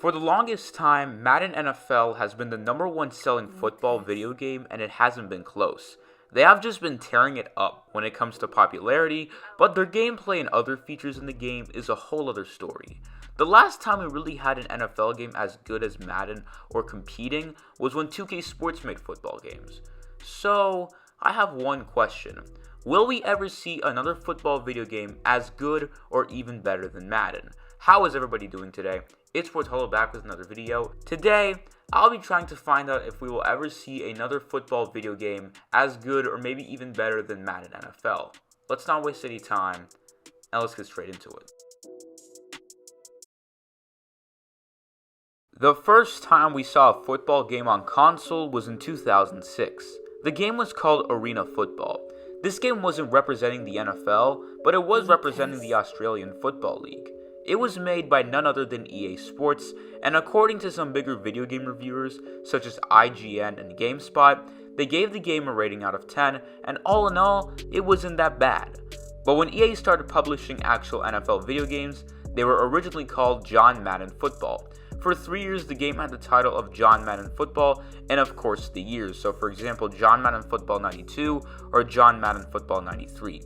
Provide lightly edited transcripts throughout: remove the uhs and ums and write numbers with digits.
For the longest time, Madden NFL has been the number one selling football video game, and it hasn't been close. They have just been tearing it up when it comes to popularity, but their gameplay and other features in the game is a whole other story. The last time we really had an NFL game as good as Madden or competing was when 2K Sports made football games. So, I have one question. Will we ever see another football video game as good or even better than Madden? How is everybody doing today? It's Untitled back with another video. Today, I'll be trying to find out if we will ever see another football video game as good or maybe even better than Madden NFL. Let's not waste any time, and let's get straight into it. The first time we saw a football game on console was in 2006. The game was called Arena Football. This game wasn't representing the NFL, but it was representing the Australian Football League. It was made by none other than EA Sports, and according to some bigger video game reviewers, such as IGN and GameSpot, they gave the game a rating out of 10, and all in all, it wasn't that bad. But when EA started publishing actual NFL video games, they were originally called John Madden Football. For 3 years, the game had the title of John Madden Football, and of course the years, so for example, John Madden Football 92 or John Madden Football 93.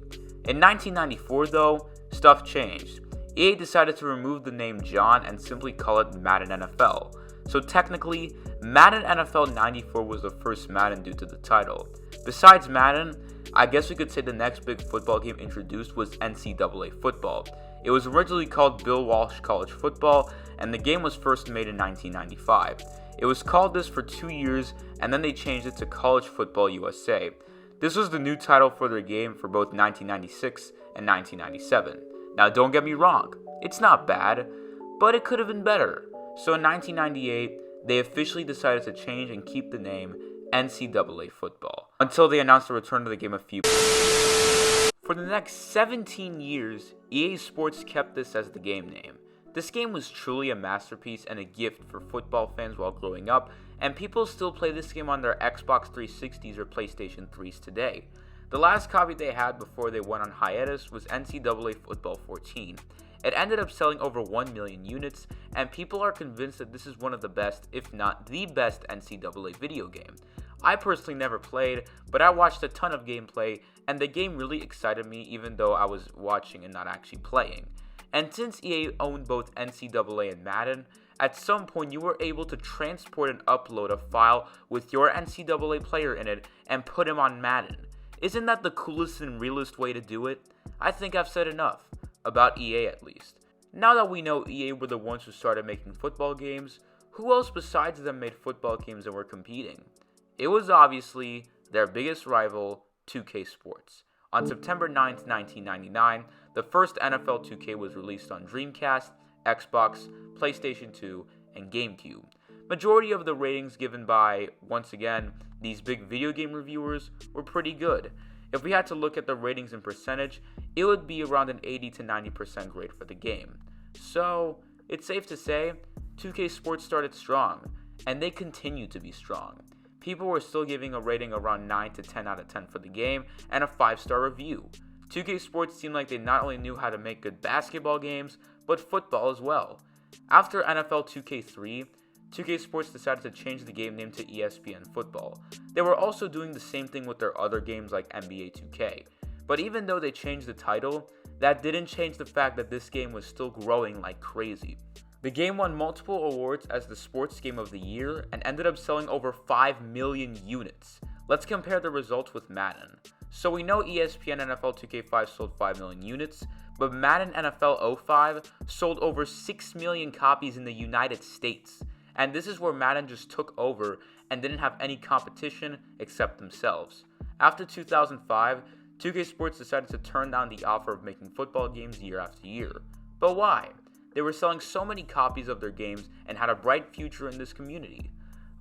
In 1994 though, stuff changed. EA decided to remove the name John and simply call it Madden NFL. So technically, Madden NFL 94 was the first Madden due to the title. Besides Madden, I guess we could say the next big football game introduced was Ncaa Football. It was originally called Bill Walsh College Football, and the game was first made in 1995. It was called this for 2 years, and then they changed it to College Football USA. This was the new title for their game for both 1996 and 1997. Now don't get me wrong, it's not bad, but it could have been better. So in 1998, they officially decided to change and keep the name Ncaa Football, until they announced the return of the game For the next 17 years, EA Sports kept this as the game name. This game was truly a masterpiece and a gift for football fans while growing up, and people still play this game on their Xbox 360s or PlayStation 3s today. The last copy they had before they went on hiatus was Ncaa Football 14. It ended up selling over 1 million units, and people are convinced that this is one of the best, if not the best, Ncaa video game. I personally never played, but I watched a ton of gameplay, and the game really excited me even though I was watching and not actually playing. And since EA owned both Ncaa and Madden, at some point you were able to transport and upload a file with your Ncaa player in it and put him on Madden. Isn't that the coolest and realest way to do it? I think I've said enough, about EA at least. Now that we know EA were the ones who started making football games, who else besides them made football games and were competing? It was obviously their biggest rival, 2K Sports. On September 9th, 1999, the first NFL 2K was released on Dreamcast, Xbox, PlayStation 2, and GameCube. Majority of the ratings given by, once again, these big video game reviewers were pretty good. If we had to look at the ratings in percentage, it would be around an 80 to 90% grade for the game. So, it's safe to say, 2K Sports started strong, and they continue to be strong. People were still giving a rating around 9 to 10 out of 10 for the game, and a 5-star review. 2K Sports seemed like they not only knew how to make good basketball games, but football as well. After NFL 2K3, 2K Sports decided to change the game name to ESPN Football. They were also doing the same thing with their other games like NBA 2K. But even though they changed the title, that didn't change the fact that this game was still growing like crazy. The game won multiple awards as the Sports Game of the Year and ended up selling over 5 million units. Let's compare the results with Madden. So we know ESPN NFL 2K5 sold 5 million units, but Madden NFL 05 sold over 6 million copies in the United States. And this is where Madden just took over and didn't have any competition except themselves. After 2005, 2K Sports decided to turn down the offer of making football games year after year. But why? They were selling so many copies of their games and had a bright future in this community.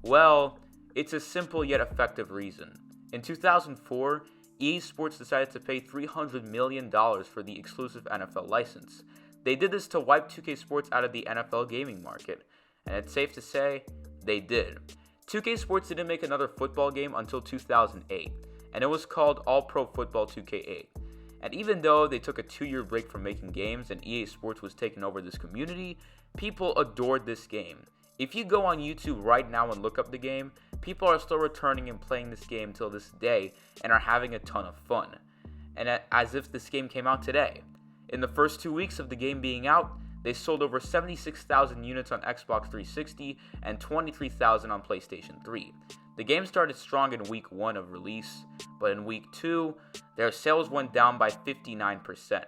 Well, it's a simple yet effective reason. In 2004, EA Sports decided to pay $300 million for the exclusive NFL license. They did this to wipe 2K Sports out of the NFL gaming market. And it's safe to say, they did. 2K Sports didn't make another football game until 2008, and it was called All-Pro Football 2K8. And even though they took a 2-year break from making games and EA Sports was taking over this community, People adored this game. If you go on YouTube right now and look up the game, people are still returning and playing this game till this day and are having a ton of fun. And as if this game came out today. In the first 2 weeks of the game being out, they sold over 76,000 units on Xbox 360 and 23,000 on PlayStation 3. The game started strong in week 1 of release, but in week 2, their sales went down by 59%.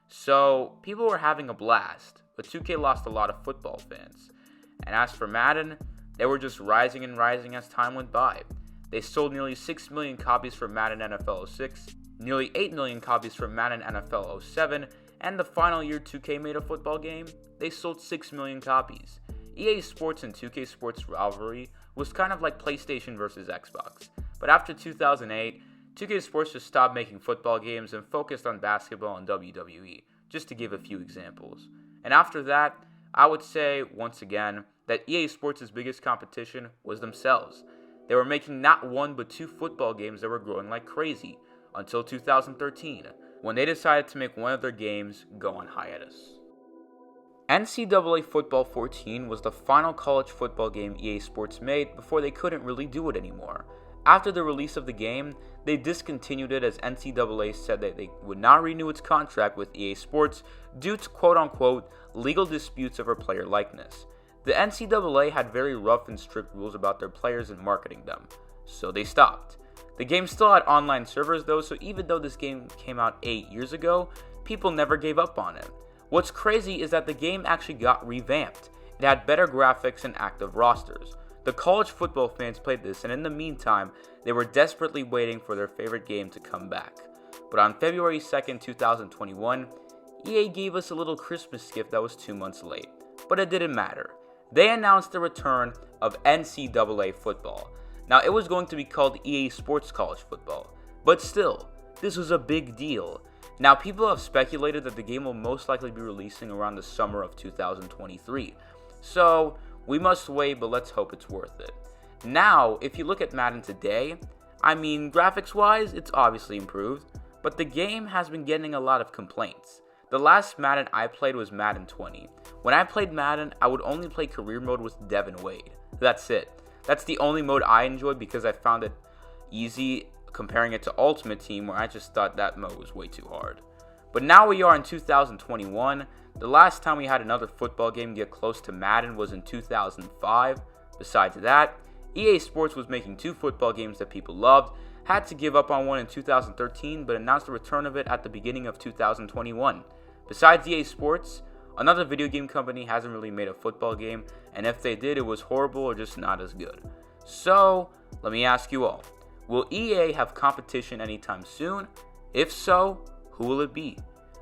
So, people were having a blast, but 2K lost a lot of football fans. And as for Madden, they were just rising and rising as time went by. They sold nearly 6 million copies for Madden NFL 06, nearly 8 million copies for Madden NFL 07, and the final year 2K made a football game, they sold 6 million copies. EA Sports and 2K Sports rivalry was kind of like PlayStation versus Xbox. But after 2008, 2K Sports just stopped making football games and focused on basketball and WWE, just to give a few examples. And after that, I would say, once again, that EA Sports' biggest competition was themselves. They were making not 1 but 2 football games that were growing like crazy, until 2013, when they decided to make one of their games go on hiatus. Ncaa Football 14 was the final college football game EA Sports made before they couldn't really do it anymore. After the release of the game, they discontinued it as NCAA said that they would not renew its contract with EA Sports due to quote-unquote legal disputes over player likeness. The NCAA had very rough and strict rules about their players and marketing them, so they stopped. The game still had online servers though, so even though this game came out 8 years ago, people never gave up on it. What's crazy is that the game actually got revamped. It had better graphics and active rosters. The college football fans played this, and in the meantime, they were desperately waiting for their favorite game to come back. But on February 2nd, 2021, EA gave us a little Christmas gift that was 2 months late. But it didn't matter. They announced the return of Ncaa Football. Now, it was going to be called EA Sports College Football, but still, this was a big deal. Now, people have speculated that the game will most likely be releasing around the summer of 2023, so we must wait, but let's hope it's worth it. Now, if you look at Madden today, I mean, graphics-wise, it's obviously improved, but the game has been getting a lot of complaints. The last Madden I played was Madden 20. When I played Madden, I would only play career mode with Devin Wade. That's it. That's the only mode I enjoyed because I found it easy comparing it to Ultimate Team, where I just thought that mode was way too hard. But now we are in 2021. The last time we had another football game get close to Madden was in 2005. Besides that, EA Sports was making 2 football games that people loved, had to give up on one in 2013, but announced the return of it at the beginning of 2021. Besides EA Sports, another video game company hasn't really made a football game, and if they did, it was horrible or just not as good. So, let me ask you all, will EA have competition anytime soon? If so, who will it be?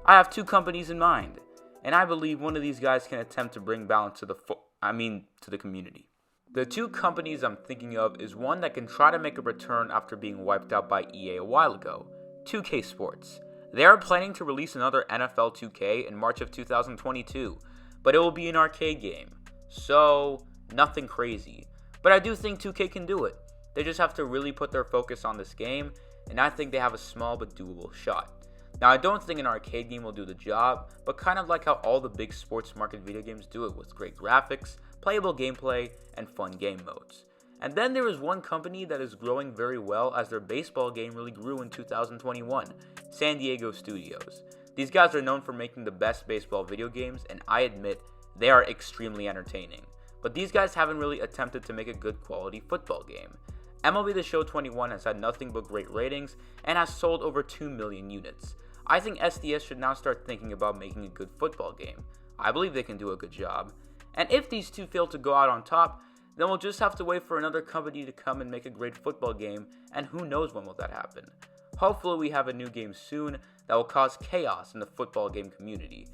I have 2 companies in mind, and I believe one of these guys can attempt to bring balance to the community. The 2 companies I'm thinking of is one that can try to make a return after being wiped out by EA a while ago, 2K Sports. They are planning to release another NFL 2K in March of 2022, but it will be an arcade game, so nothing crazy. But I do think 2K can do it. They just have to really put their focus on this game, and I think they have a small but doable shot. Now, I don't think an arcade game will do the job, but kind of like how all the big sports market video games do it with great graphics, playable gameplay, and fun game modes. And then there is one company that is growing very well as their baseball game really grew in 2021, San Diego Studios. These guys are known for making the best baseball video games, and I admit they are extremely entertaining. But these guys haven't really attempted to make a good quality football game. MLB The Show 21 has had nothing but great ratings and has sold over 2 million units. I think SDS should now start thinking about making a good football game. I believe they can do a good job. And if these 2 fail to go out on top, then we'll just have to wait for another company to come and make a great football game, and who knows when will that happen. Hopefully we have a new game soon that will cause chaos in the football game community.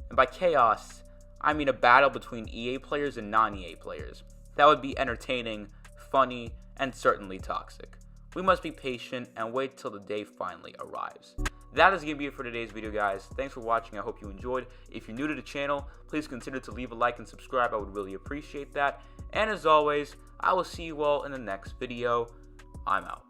And by chaos, I mean a battle between EA players and non-EA players. That would be entertaining, funny, and certainly toxic. We must be patient and wait till the day finally arrives. That is going to be it for today's video, guys. Thanks for watching. I hope you enjoyed. If you're new to the channel, please consider to leave a like and subscribe. I would really appreciate that. And as always, I will see you all in the next video. I'm out.